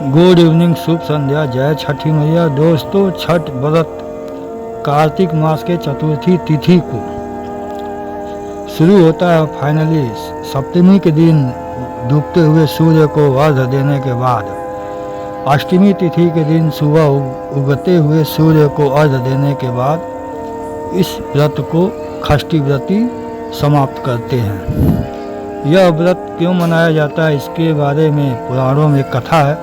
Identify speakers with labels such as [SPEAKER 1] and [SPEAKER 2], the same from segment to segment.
[SPEAKER 1] Good evening, शुभ संध्या, जय छठी मैया। दोस्तों, छठ व्रत कार्तिक मास के चतुर्थी तिथि को शुरू होता है। फाइनली सप्तमी के दिन डूबते हुए सूर्य को अर्घ्य देने के बाद अष्टमी तिथि के दिन सुबह उगते हुए सूर्य को अर्घ्य देने के बाद इस व्रत को षष्ठी व्रती समाप्त करते हैं। यह व्रत क्यों मनाया जाता है, इसके बारे में पुराणों में कथा है,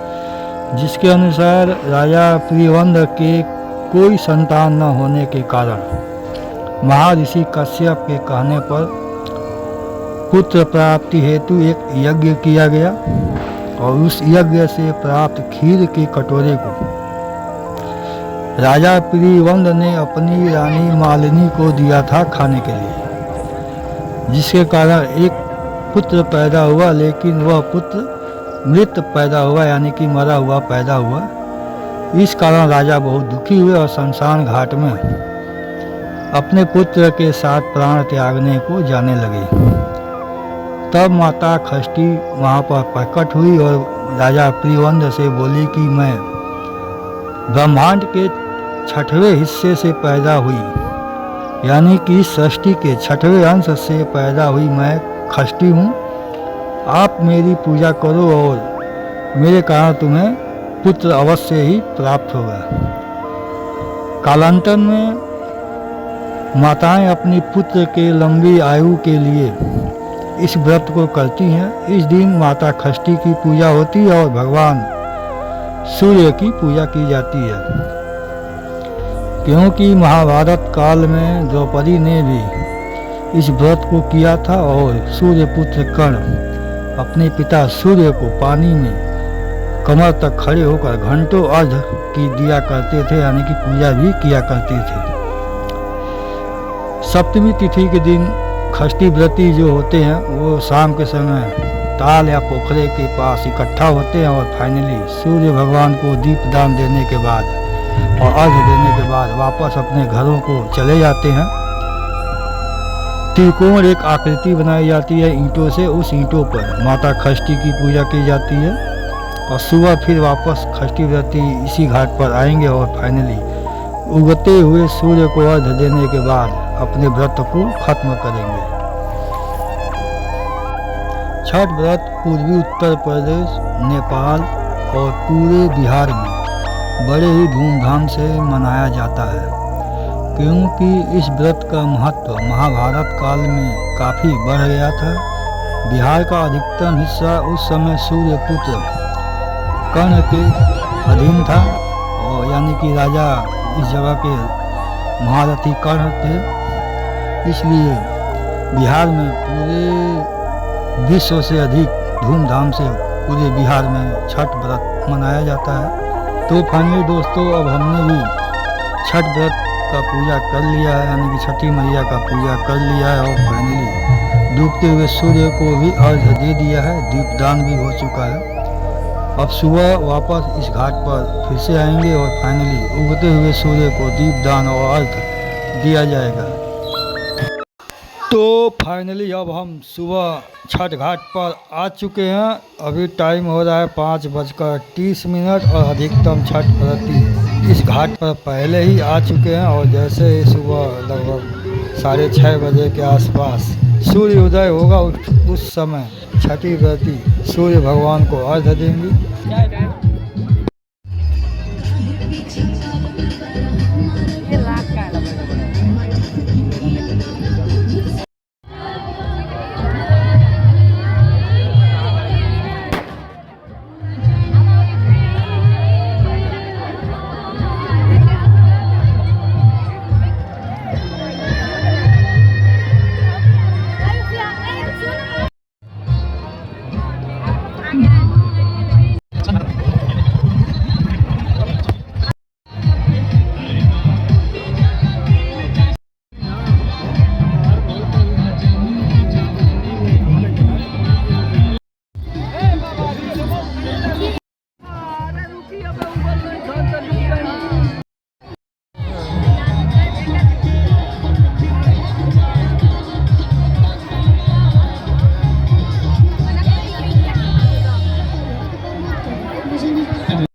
[SPEAKER 1] जिसके अनुसार राजा प्रियवंद के कोई संतान न होने के कारण महर्षि कश्यप के कहने पर पुत्र प्राप्ति हेतु एक यज्ञ किया गया और उस यज्ञ से प्राप्त खीर के कटोरे को राजा प्रियवंद ने अपनी रानी मालिनी को दिया था खाने के लिए, जिसके कारण एक पुत्र पैदा हुआ, लेकिन वह पुत्र मृत पैदा हुआ, यानी कि मरा हुआ पैदा हुआ। इस कारण राजा बहुत दुखी हुए और शमशान घाट में अपने पुत्र के साथ प्राण त्यागने को जाने लगे। तब माता षष्ठी वहाँ पर प्रकट हुई और राजा प्रियवंद से बोली कि मैं ब्रह्मांड के 6वें हिस्से से पैदा हुई, यानी कि सृष्टि के 6वें अंश से पैदा हुई मैं षष्ठी हूँ। आप मेरी पूजा करो और मेरे कारण तुम्हें पुत्र अवश्य ही प्राप्त होगा। कालांतर में माताएं अपनी पुत्र के लंबी आयु के लिए इस व्रत को करती हैं। इस दिन माता षष्ठी की पूजा होती है और भगवान सूर्य की पूजा की जाती है, क्योंकि महाभारत काल में द्रौपदी ने भी इस व्रत को किया था और सूर्य पुत्र कर्ण अपने पिता सूर्य को पानी में कमर तक खड़े होकर घंटों अर्घ्य की दिया करते थे, यानी कि पूजा भी किया करते थे। सप्तमी तिथि के दिन षष्ठी व्रती जो होते हैं वो शाम के समय ताल या पोखरे के पास इकट्ठा होते हैं और फाइनली सूर्य भगवान को दीप दान देने के बाद और अर्घ्य देने के बाद वापस अपने घरों को चले जाते हैं। त्रिकोण एक आकृति बनाई जाती है ईंटों से, उस ईंटों पर माता षष्ठी की पूजा की जाती है और सुबह फिर वापस षष्ठी व्रती इसी घाट पर आएंगे और फाइनली उगते हुए सूर्य को अर्घ्य देने के बाद अपने व्रत को खत्म करेंगे। छठ व्रत पूर्वी उत्तर प्रदेश, नेपाल और पूरे बिहार में बड़े ही धूमधाम से मनाया जाता है, क्योंकि इस व्रत का महत्व महाभारत काल में काफ़ी बढ़ गया था। बिहार का अधिकतम हिस्सा उस समय सूर्य पुत्र कर्ण के अधीन था, और यानी कि राजा इस जगह के महारथी कर्ण थे। इसलिए बिहार में पूरे विश्व से अधिक धूमधाम से पूरे बिहार में छठ व्रत मनाया जाता है। तो फाइनली दोस्तों, अब हमने भी छठ व्रत का पूजा कर लिया है, यानी कि छठी मैया का पूजा कर लिया है और फाइनली डूबते हुए सूर्य को भी अर्घ्य दे दिया है, दीपदान भी हो चुका है। अब सुबह वापस इस घाट पर फिर से आएंगे और फाइनली उगते हुए सूर्य को दीपदान और अर्घ्य दिया जाएगा। तो फाइनली अब हम सुबह छठ घाट पर आ चुके हैं। अभी टाइम हो रहा है 5:30 और अधिकतम छठ व्रती इस घाट पर पहले ही आ चुके हैं और जैसे ही सुबह लगभग 6:30 बजे के आसपास सूर्य उदय होगा, उस समय छठी व्रती सूर्य भगवान को अर्घ्य देंगी।